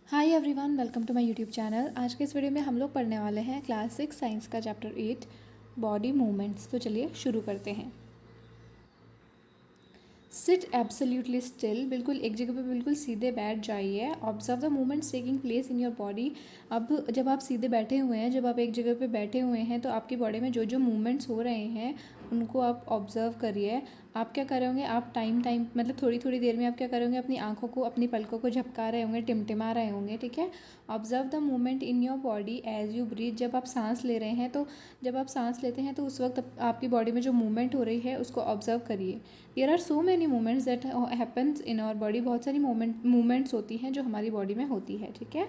Hi everyone, welcome to my YouTube channel. आज के इस वीडियो में हम लोग पढ़ने वाले हैं क्लास 6 साइंस का चैप्टर 8 बॉडी मूवमेंट्स। तो चलिए शुरू करते हैं। सिट एब्सोल्युटली स्टिल, बिल्कुल एक जगह पे बिल्कुल सीधे बैठ जाइए। Observe the movements taking place in your body. अब जब आप सीधे बैठे हुए हैं, जब आप एक जगह पे बैठे हुए हैं तो आपकी बॉडी में जो जो मूवमेंट्स हो रहे हैं उनको आप ऑब्जर्व करिए। आप क्या कर रहे होंगे, आप टाइम टाइम मतलब थोड़ी थोड़ी देर में आप क्या कर रहे होंगे, अपनी आंखों को, अपनी पलकों को झपका रहे होंगे, टिमटिमा रहे होंगे। ठीक है। Observe the movement in your body as you breathe. जब आप सांस ले रहे हैं तो जब आप सांस लेते हैं तो उस वक्त आपकी बॉडी में जो मूवमेंट हो रही है उसको ऑब्जर्व करिए। There are so many movements that happens in our body. बहुत सारी मूवमेंट्स होती हैं जो हमारी बॉडी में होती है। ठीक है।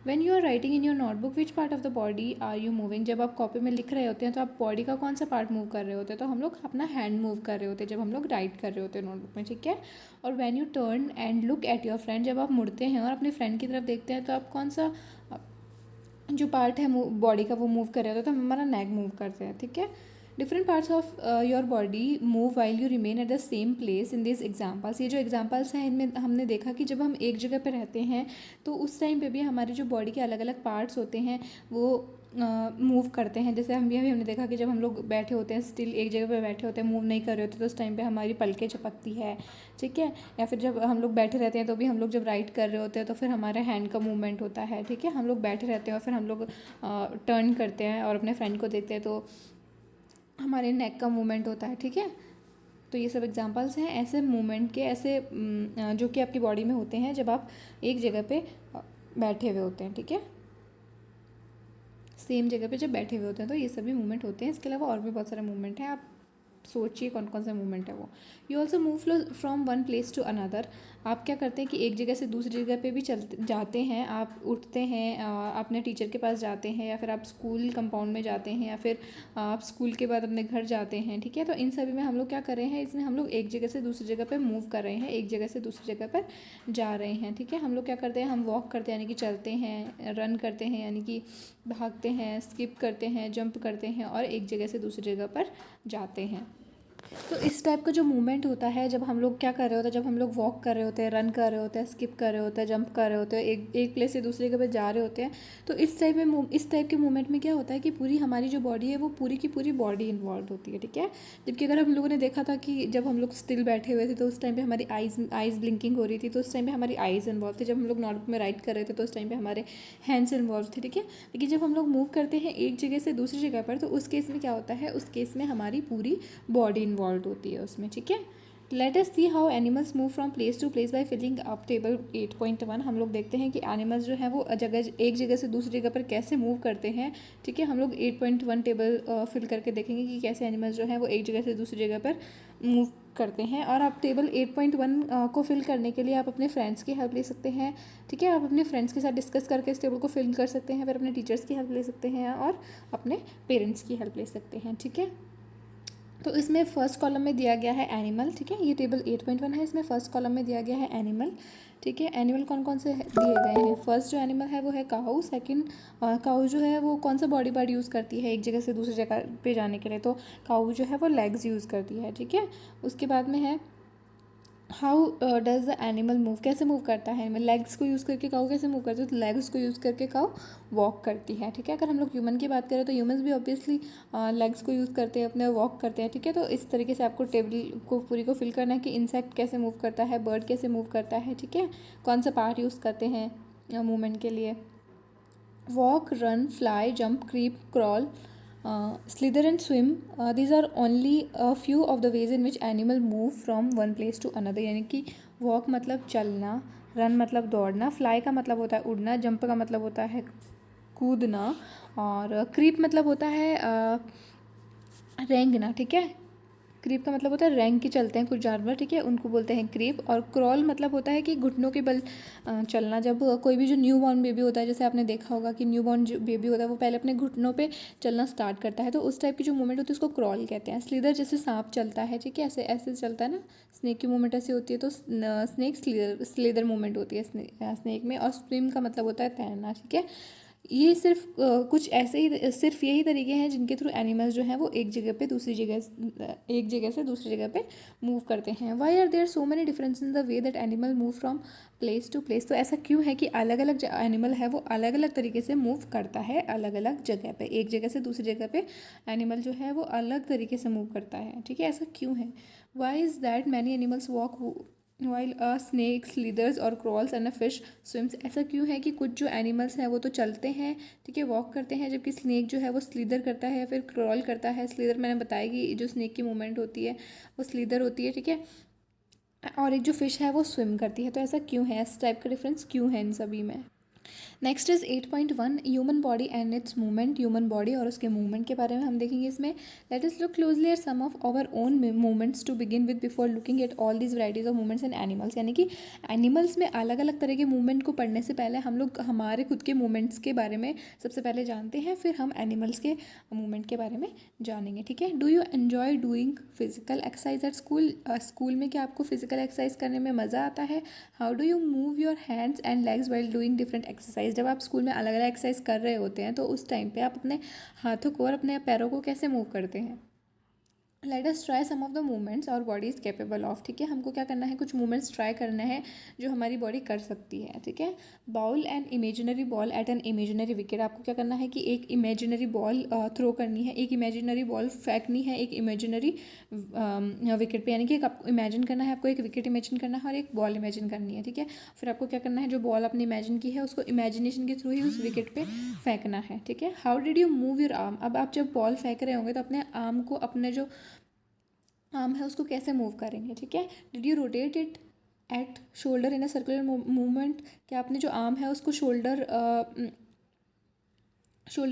When you are writing in your notebook, which part of the body are you moving. जब आप कॉपी में लिख रहे होते हैं तो आप बॉडी का कौन सा पार्ट मूव कर रहे होते हैं, तो हम लोग अपना हैंड मूव कर रहे होते हैं जब हम लोग राइट कर रहे होते हैं नोटबुक में। ठीक है। और when U turn and look at your friend, जब आप मुड़ते हैं और अपने फ्रेंड की तरफ देखते हैं तो आप कौन सा जो पार्ट है बॉडी का वो मूव कर रहे होते हैं, तो हम हमारा नेक मूव करते हैं। ठीक है। Different parts of your body move while you remain at the same place in this examples. ये जो एग्जाम्पल्स हैं इनमें हमने देखा कि जब हम एक जगह पे रहते हैं तो उस टाइम पे भी हमारे जो बॉडी के अलग अलग पार्ट्स होते हैं वो मूव करते हैं। जैसे हमने देखा कि जब हम लोग बैठे होते हैं, स्टिल एक जगह पे बैठे होते हैं, मूव नहीं कर रहे होते, तो उस टाइम पे हमारी पलकें झपकती है। ठीक है। या फिर जब हम लोग बैठे रहते हैं तो भी हम लोग जब राइट कर रहे होते हैं तो फिर हमारे हैंड का मूवमेंट होता है। ठीक है। हम लोग बैठे रहते हैं और फिर हम लोग टर्न करते हैं और अपने फ्रेंड को देखते हैं तो हमारे नेक का मूवमेंट होता है। ठीक है। तो ये सब एग्जांपल्स हैं ऐसे मूवमेंट के, ऐसे जो कि आपकी बॉडी में होते हैं जब आप एक जगह पे बैठे हुए होते हैं। ठीक है। सेम जगह पे जब बैठे हुए होते हैं तो ये सभी मूवमेंट होते हैं। इसके अलावा और भी बहुत सारे मूवमेंट हैं, आप सोचिए कौन कौन सा मूवमेंट है वो। You also move from one place to another. आप क्या करते हैं कि एक जगह से दूसरी जगह पे भी चलते जाते हैं। आप उठते हैं, अपने टीचर के पास जाते हैं, या फिर आप स्कूल कंपाउंड में जाते हैं, या फिर आप स्कूल के बाद अपने घर जाते हैं। ठीक है। तो इन सभी में हम लोग क्या कर रहे हैं, इसमें हम लोग एक जगह से दूसरी जगह पर मूव कर रहे हैं, एक जगह से दूसरी जगह पर जा रहे हैं। ठीक है। हम लोग क्या करते हैं, हम वॉक करते हैं यानी कि चलते हैं, रन करते हैं यानी कि भागते हैं, स्किप करते हैं, जंप करते हैं और एक जगह से दूसरी जगह पर जाते हैं। तो इस टाइप का जो मूवमेंट होता है जब हम लोग क्या कर रहे होते हैं, जब हम लोग वॉक कर रहे होते हैं, रन कर रहे होते हैं, स्किप कर रहे होते हैं, जंप कर रहे होते हैं, एक प्लेस से दूसरी जगह पे जा रहे होते हैं, तो इस टाइप के मूवमेंट में क्या होता है कि पूरी हमारी जो बॉडी है वो पूरी की पूरी बॉडी इन्वॉल्व होती है। ठीक है। जबकि अगर हम लोगों ने देखा था कि जब हम लोग स्टिल बैठे हुए थे तो उस टाइम पे हमारी आइज़ ब्लिंकिंग हो रही थी, तो उस टाइम पे हमारी आइज़ इन्वॉल्व थी। जब हम लोग नोटबुक में राइट कर रहे थे तो उस टाइम पे हमारे हैंड्स इन्वॉल्व थे। ठीक है। लेकिन जब हम लोग मूव करते हैं एक जगह से दूसरी जगह पर तो उस केस में क्या होता है, उस केस में हमारी पूरी बॉडी इन्वॉल्व होती है उसमें। ठीक है। Let us see how animals move from place to place by filling up table 8.1। हम लोग देखते हैं कि एनिमल्स जो है वो एक जगह से दूसरी जगह पर कैसे मूव करते हैं। ठीक है। हम लोग 8.1 टेबल फिल करके देखेंगे कि कैसे एनिमल्स जो है वो एक जगह से दूसरी जगह पर मूव करते हैं। और आप टेबल 8.1 को फिल करने के लिए आप अपने फ्रेंड्स की हेल्प ले सकते हैं। ठीक है। आप अपने फ्रेंड्स के साथ डिस्कस करके इस टेबल को फिल कर सकते हैं, फिर अपने टीचर्स की हेल्प ले सकते हैं और अपने पेरेंट्स की हेल्प ले सकते हैं। ठीक है। तो इसमें फर्स्ट कॉलम में दिया गया है एनिमल। ठीक है। ये टेबल 8.1 है, इसमें फर्स्ट कॉलम में दिया गया है एनिमल। ठीक है। एनिमल कौन कौन से दिए गए हैं, फर्स्ट जो एनिमल है वो है काऊ। सेकंड, काऊ जो है वो कौन सा बॉडी पार्ट यूज़ करती है एक जगह से दूसरी जगह पे जाने के लिए, तो काऊ जो है वो लेग्स यूज़ करती है। ठीक है। उसके बाद में है how does the animal move, कैसे मूव करता है एनिमल, लेग्स को यूज़ करके काऊ कैसे मूव करती है, तो लेग्स को यूज़ करके काऊ वॉक करती है। ठीक है। अगर हम लोग ह्यूमन की बात करें तो ह्यूमन्स भी ऑब्वियसली लेग्स को यूज़ करते हैं, अपने वॉक करते हैं। ठीक है। तो इस तरीके से आपको टेबल को पूरी को फिल करना है कि इंसेक्ट कैसे मूव करता है, बर्ड कैसे मूव करता है। ठीक है। कौन सा पार्ट यूज़ करते हैं मूवमेंट के लिए। Walk, run, fly, jump, creep, crawl, slither and swim. These are only a few of the ways in which animal move from one place to another. यानी कि वॉक मतलब चलना, रन मतलब दौड़ना, फ्लाई का मतलब होता है उड़ना, जंप का मतलब होता है कूदना, और क्रीप मतलब होता है रेंगना। ठीक है। क्रीप का मतलब होता है रेंग के चलते हैं कुछ जानवर। ठीक है। उनको बोलते हैं क्रीप। और क्रॉल मतलब होता है कि घुटनों के बल चलना। जब कोई भी जो न्यू बॉर्न बेबी होता है, जैसे आपने देखा होगा कि न्यू बॉर्न जो बेबी होता है वो पहले अपने घुटनों पे चलना स्टार्ट करता है, तो उस टाइप की जो मूवमेंट होती है उसको क्रॉल कहते हैं। स्लीदर जैसे सांप चलता है। ठीक है। ऐसे ऐसे चलता है ना, स्नेक की मूवमेंट ऐसी होती है, तो स्नेक स्लीदर मूवमेंट होती है स्नेक में। और स्विम का मतलब होता है तैरना। ठीक है। ये सिर्फ कुछ ऐसे ही सिर्फ यही तरीके हैं जिनके थ्रू एनिमल्स जो हैं वो एक जगह से दूसरी जगह पे मूव करते हैं. Why are there so many difference in the way that animal move from place to place. तो ऐसा क्यों है कि अलग अलग जो एनिमल है वो अलग अलग तरीके से मूव करता है अलग अलग जगह पे. एक जगह से दूसरी जगह पे एनिमल जो है वो अलग तरीके से मूव करता है. ठीक है, ऐसा क्यों है? Why is that many animals walk while a snake slithers और crawls and a fish swims. ऐसा क्यों है कि कुछ जो एनिमल्स हैं वो तो चलते हैं, ठीक है, वॉक करते हैं, जबकि स्नेक जो है वो स्लीदर करता है या फिर क्रॉल करता है. स्लीदर मैंने बताया कि जो स्नेक की मूवमेंट होती है वो स्लीदर होती है, ठीक है, और एक जो फिश है वो स्विम करती है. तो ऐसा क्यों है, इस टाइप का डिफरेंस क्यों है इन सभी में? Next is 8.1 human body and its movement. Human body और उसके मूवमेंट के बारे में हम देखेंगे इसमें. Let us look closely at some of our own movements to begin with before looking at all these varieties of movements in animals. यानी कि एनिमल्स में अलग अलग तरह के मूवमेंट को पढ़ने से पहले हम लोग हमारे खुद के मूवमेंट्स के बारे में सबसे पहले जानते हैं, फिर हम एनिमल्स के मूवमेंट के बारे में जानेंगे. ठीक है, do you enjoy doing physical exercise at school. School में क्या आपको फिजिकल एक्सरसाइज करने में मज़ा आता है? How do you move your hands and legs while doing different exercise. जब आप स्कूल में अलग अलग एक्सरसाइज कर रहे होते हैं तो उस टाइम पे आप अपने हाथों को और अपने पैरों को कैसे मूव करते हैं? Let us try some of the movements our body is capable of. ठीक है, हमको क्या करना है, कुछ मूवमेंट्स ट्राई करना है जो हमारी बॉडी कर सकती है. ठीक है, bowl an imaginary ball at an imaginary wicket. आपको क्या करना है कि एक इमेजिनरी बॉल थ्रो करनी है, एक इमेजिनरी बॉल फेंकनी है एक इमेजिनरी विकेट पे. यानी कि आपको इमेजिन करना है, आपको एक विकेट इमेजिन करना है और एक बॉल इमेजिन करनी है. ठीक है, फिर आपको क्या करना है, जो बॉल आपने इमेजिन की है उसको इमेजिनेशन के थ्रू ही उस विकेट पे फेंकना है. ठीक है, how did you move your arm. अब आप जब बॉल फेंक रहे होंगे तो अपने आर्म को, अपने जो आर्म है उसको कैसे मूव करेंगे? ठीक है, did you rotate it at shoulder in a circular movement. क्या आपने जो आर्म है उसको शोल्डर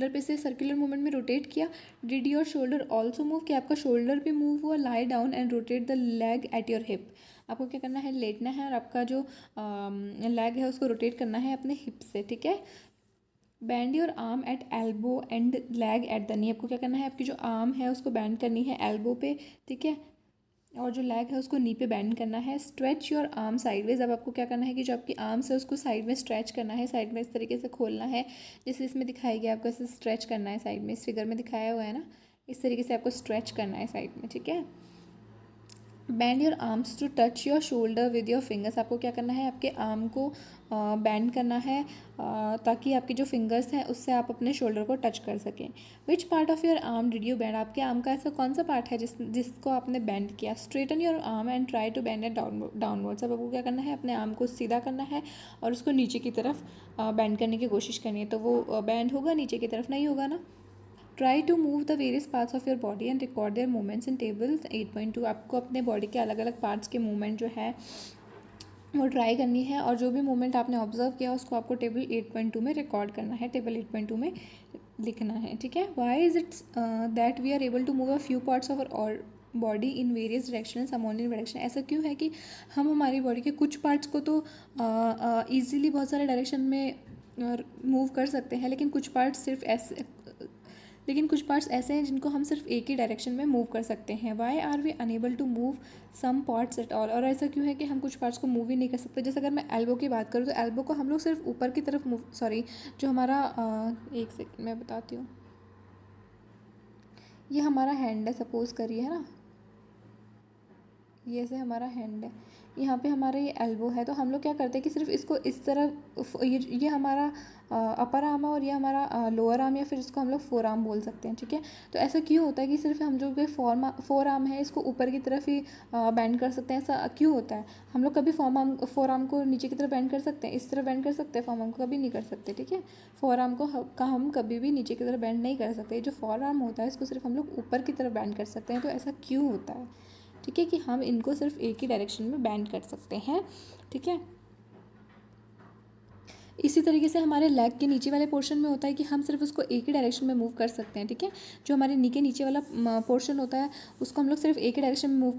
पे से सर्कुलर मूवमेंट में रोटेट किया? Did your shoulder also move. क्या आपका शोल्डर भी मूव हुआ? Lie down and rotate the leg at your hip. आपको क्या करना है, लेटना है और आपका जो लेग है उसको रोटेट करना है अपने हिप से. ठीक है, bend your arm at elbow and leg at the knee. आपको क्या करना है, आपकी जो आर्म है उसको बैंड करनी है एल्बो पे, ठीक है, और जो लेग है उसको नी पे बैंड करना है. Stretch your arm sideways. अब आपको क्या करना है कि जो आपकी आर्म्स है उसको साइड में स्ट्रेच करना है, साइड में इस तरीके से खोलना है जैसे इसमें दिखाई गया. आपको ऐसे स्ट्रेच करना है साइड में, इस फिगर में दिखाया हुआ है ना, इस तरीके से आपको स्ट्रेच करना है साइड में. ठीक है, bend your arms to touch your shoulder with your fingers. आपको क्या करना है, आपके आर्म को बैंड करना है ताकि आपके जो फिंगर्स हैं उससे आप अपने शोल्डर को टच कर सकें. विच part of your arm did you band. आपके आर्म का ऐसा कौन सा पार्ट है जिसको आपने बैंड किया? Straighten your arm and try to bend it downwards. अब आपको क्या करना है, अपने आर्म को सीधा करना है और उसको नीचे की तरफ बैंड करने की कोशिश करनी है. तो वो बैंड होगा, नीचे की तरफ नहीं होगा ना. Try to move the various parts of your body and record their movements in table 8.2. आपको अपने बॉडी के अलग अलग पार्ट्स के मूवमेंट जो है वो ट्राई करनी है और जो भी मूवमेंट आपने ऑब्जर्व किया उसको आपको टेबल 8.2 में रिकॉर्ड करना है, टेबल 8.2 में लिखना है. ठीक है, why is it's that we are able to move a few parts of our body in various direction some only in direction. ऐसा क्यों है कि हम हमारी बॉडी के कुछ पार्ट्स को तो ईजिली बहुत सारे डायरेक्शन में मूव कर सकते हैं, लेकिन कुछ पार्ट्स ऐसे हैं जिनको हम सिर्फ एक ही डायरेक्शन में मूव कर सकते हैं. Why are we unable to move some parts at all. और ऐसा क्यों है कि हम कुछ पार्ट्स को मूव ही नहीं कर सकते? जैसे अगर मैं एल्बो की बात करूँ तो एल्बो को हम लोग सिर्फ ऊपर की तरफ मूव, सॉरी, जो हमारा एक सेकंड मैं बताती हूँ. ये हमारा हैंड है, सपोज करिए, है ना, ये से हमारा हैंड है, यहाँ पे हमारा ये एल्बो है. तो हम लोग क्या करते हैं कि सिर्फ इसको इस तरह, ये हमारा अपर आर्म है और ये हमारा लोअर आर्म या फिर इसको हम लोग फोर आर्म बोल सकते हैं. ठीक है, तो ऐसा क्यों होता है कि सिर्फ हम जो फोर आर्म है इसको ऊपर की तरफ ही बैंड कर सकते हैं? ऐसा क्यों होता है? हम लोग कभी फोर आर्म को नीचे की तरफ बैंड कर सकते हैं? इस तरह बैंड कर सकते हैं? फोर आर्म को कभी नहीं कर सकते. ठीक है, फोर आर्म को हम कभी भी नीचे की तरफ बैंड नहीं कर सकते. जो फोर आर्म होता है इसको सिर्फ हम लोग ऊपर की तरफ बैंड कर सकते हैं. तो ऐसा क्यों होता है? ठीक है, कि हम इनको सिर्फ एक ही डायरेक्शन में बैंड कर सकते हैं. ठीक है, इसी तरीके से हमारे लेग के नीचे वाले पोर्शन में होता है कि हम सिर्फ उसको एक ही डायरेक्शन में मूव कर सकते हैं. ठीक है, जो हमारे नी के नीचे वाला पोर्शन होता है उसको हम लोग सिर्फ एक ही डायरेक्शन में मूव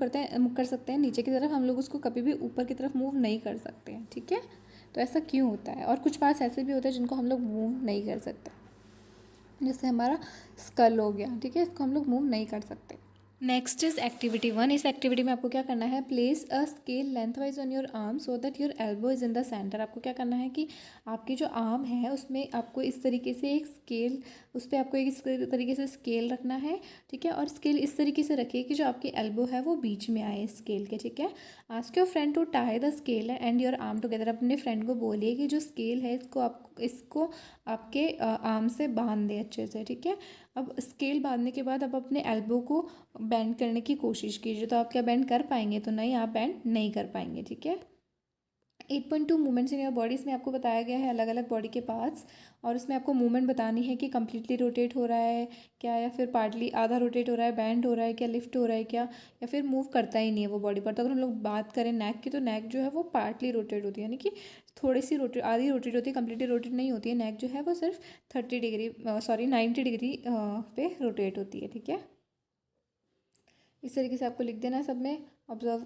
कर सकते हैं. नीचे की तरफ हम लोग उसको कभी भी ऊपर की तरफ मूव नहीं कर सकते हैं. ठीक है, तो ऐसा क्यों होता है? और कुछ पार्ट्स ऐसे भी होते हैं जिनको हम लोग मूव नहीं कर सकते, जैसे हमारा स्कल हो गया. ठीक है, इसको हम लोग मूव नहीं कर सकते. Next is activity 1। इस एक्टिविटी में आपको क्या करना है, place a scale length wise on your arm so that your elbow is in the centre. आपको क्या करना है कि आपकी जो आर्म है उसमें आपको इस तरीके से एक स्केल, उस पर आपको एक इस तरीके से स्केल रखना है, ठीक है। और स्केल इस तरीके से रखिए कि जो आपकी एल्बो है वो बीच में आए स्केल के, ठीक है। Ask your friend to tie the scale and your arm together. अपने फ्रेंड को बोलिए कि जो स्केल है इसको आपके आर्म से बांध दे अच्छे से, ठीक है। अब स्केल बांधने के बाद अब अपने एल्बो को बेंड करने की कोशिश कीजिए। तो आप क्या बेंड कर पाएंगे? तो नहीं, आप बेंड नहीं कर पाएंगे, ठीक है। 8.2 मूवमेंट्स इन योर बॉडी, इसमें आपको बताया गया है अलग अलग बॉडी के पार्ट्स, और इसमें आपको मूवमेंट बतानी है कि कम्प्लीटली रोटेट हो रहा है क्या, या फिर पार्टली आधा रोटेट हो रहा है, बैंड हो रहा है क्या, लिफ्ट हो रहा है क्या, या फिर मूव करता ही नहीं है वो बॉडी पर। तो अगर हम लोग बात करें नेक की, तो नेक जो है वो पार्टली रोटेट होती है, यानी कि थोड़ी सी रोटेट, आधी रोटेट होती है, कम्प्लीटली रोटेट नहीं होती है। नेक जो है वो सिर्फ 90 डिग्री पे रोटेट होती है, ठीक है। इस तरीके से आपको लिख देना है सब में ऑब्जर्व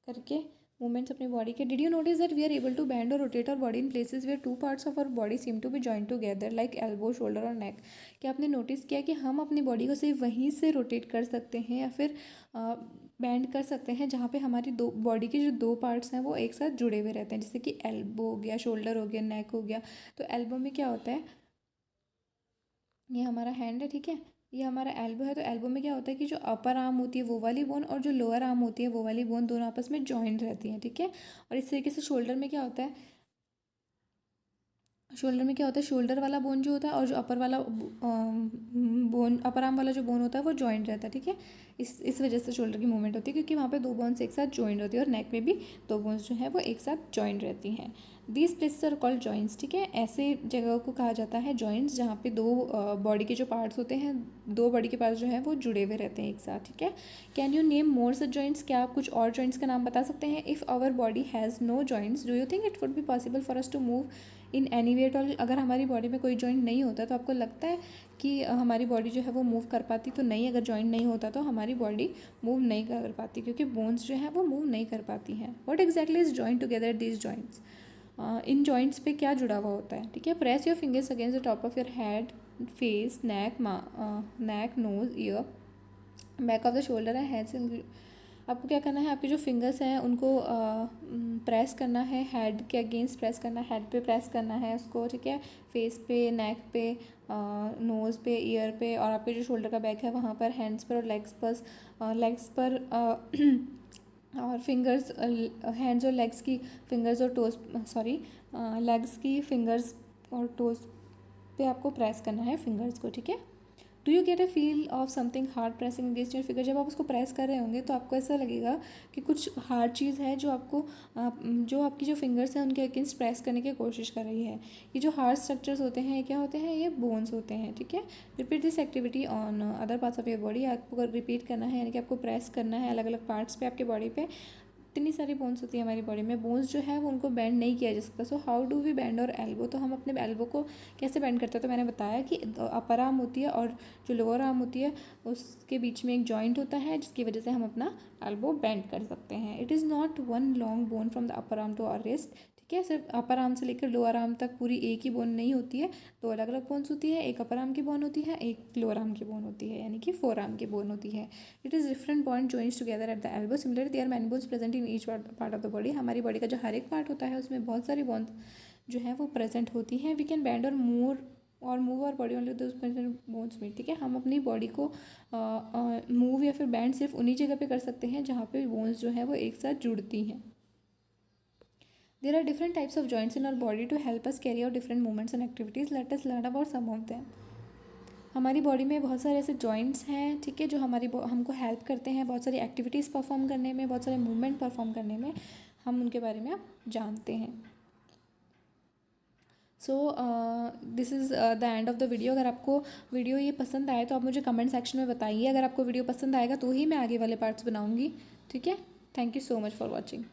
करके मूवमेंट्स अपनी बॉडी के। Did you notice that we are able to bend और rotate our body in places where two parts of our body seem to be joint together like elbow, shoulder और neck. क्या आपने notice किया कि हम अपनी body को सिर्फ वहीं से रोटेट कर सकते हैं या फिर बैंड कर सकते हैं जहाँ पे हमारी दो बॉडी के जो दो पार्ट्स हैं वो एक साथ जुड़े हुए रहते हैं, जैसे कि एल्बो हो गया, शोल्डर हो गया, नेक हो गया। तो एल्बो में क्या होता है, ये हमारा हैंड है, ठीक है, ये हमारा एल्बो है। तो एल्बो में क्या होता है कि जो अपर आर्म होती है वो वाली बोन और जो लोअर आर्म होती है वो वाली बोन दोनों आपस में जॉइंट रहती हैं, ठीक है। और इस तरीके से शोल्डर में क्या होता है, शोल्डर वाला बोन जो होता है और जो अपर वाला बोन, अपर आर्म वाला जो बोन होता है वो जॉइंट रहता है, ठीक है। इस वजह से शोल्डर की मूवमेंट होती है, क्योंकि वहाँ पे दो बोन्स एक साथ जॉइंट होती है, और नेक में भी दो बोन्स जो है वो एक साथ जॉइंट रहती हैं। These places are called joints, ठीक है। ऐसे जगह को कहा जाता है जॉइंट्स, जहाँ पे दो बॉडी के जो पार्ट्स होते हैं, दो बॉडी के पार्ट्स जो हैं वो जुड़े हुए रहते हैं एक साथ, ठीक है। Can you name more such joints, क्या आप कुछ और जॉइंट्स का नाम बता सकते हैं? If our body has no joints do you think it would be possible for us to move in any way at all. अगर हमारी बॉडी में कोई जॉइंट नहीं होता तो आपको लगता है कि हमारी बॉडी जो है वो मूव कर पाती? तो नहीं, अगर जॉइंट नहीं होता तो हमारी बॉडी मूव नहीं कर पाती, क्योंकि बोन्स जो हैं वो मूव नहीं कर पाती हैं। What exactly is joint together these joints, इन जॉइंट्स पे क्या जुड़ा हुआ होता है, ठीक है। Press your fingers against the top of your head, face, neck, nose, ear, back of the shoulder and head. आपको क्या करना है, आपके जो फिंगर्स हैं उनको प्रेस करना है, हेड के अगेंस्ट प्रेस करना है, हेड पे प्रेस करना है उसको, ठीक है। फेस पे, नेक पे, नोज़ पे, ईयर पे, और आपके जो शोल्डर का बैक है वहाँ पर, हैंड्स पर और लेग्स पर और फिंगर्स, हैंड्स और लेग्स की फिंगर्स और टोज, लेग्स की फिंगर्स और टोज पे आपको प्रेस करना है फिंगर्स को, ठीक है। Do you get a feel of something hard pressing against your finger, जब आप उसको प्रेस कर रहे होंगे तो आपको ऐसा लगेगा कि कुछ हार्ड चीज़ है जो आपको जो आपकी जो फिंगर्स हैं उनके अगेंस्ट प्रेस करने की कोशिश कर रही है। ये जो हार्ड स्ट्रक्चर्स होते हैं ये क्या होते हैं, ये बोन्स होते हैं, ठीक है। Repeat this activity on other parts of your body, आपको रिपीट करना है, यानी कि आपको प्रेस करना है अलग अलग पार्ट्स पे आपके बॉडी पे। इतनी सारी बोन्स होती है हमारी बॉडी में, बोन्स जो है वो उनको बेंड नहीं किया जा सकता। So how do we bend our elbow, तो हम अपने एल्बो को कैसे बेंड करते हैं? तो मैंने बताया कि अपर आर्म होती है और जो लोअर आर्म होती है उसके बीच में एक जॉइंट होता है, जिसकी वजह से हम अपना एल्बो बेंड कर सकते हैं। It is not one long bone from the upper arm to our wrist, ठीक है। सिर्फ अपर आर्म से लेकर लोअर आर्म तक पूरी एक ही बोन नहीं होती है, दो अलग अलग बोन्स होती है। एक अपर आर्म की बोन होती है, एक लोअर आर्म की बोन होती है, यानी कि फोर आर्म की बोन होती है। It is different bond joints together at the elbow, similar there many bones present in each part of the body. हमारी बॉडी का जो हर एक पार्ट होता है उसमें बहुत सारी बोन्स जो है वो प्रेजेंट होती हैं। We can bend or move our body only those bones meet, ठीक है। हम अपनी बॉडी को मूव या फिर बैंड सिर्फ उन्हीं जगह पे कर सकते हैं जहाँ पे बोन्स जो है वो एक साथ जुड़ती हैं। There are different types of joints in our body to help us carry out different movements and activities, let us learn about some of them. हमारी बॉडी में बहुत सारे ऐसे जॉइंट्स हैं, ठीक है, जो हमको हेल्प करते हैं बहुत सारी एक्टिविटीज़ परफॉर्म करने में, बहुत सारे मूवमेंट परफॉर्म करने में। हम उनके बारे में अब जानते हैं। So this is the end of the video. अगर आपको वीडियो ये पसंद आए तो आप मुझे कमेंट सेक्शन में बताइए। अगर आपको वीडियो पसंद आएगा तो ही मैं आगे वाले पार्ट्स बनाऊँगी, ठीक है। Thank you so much for watching.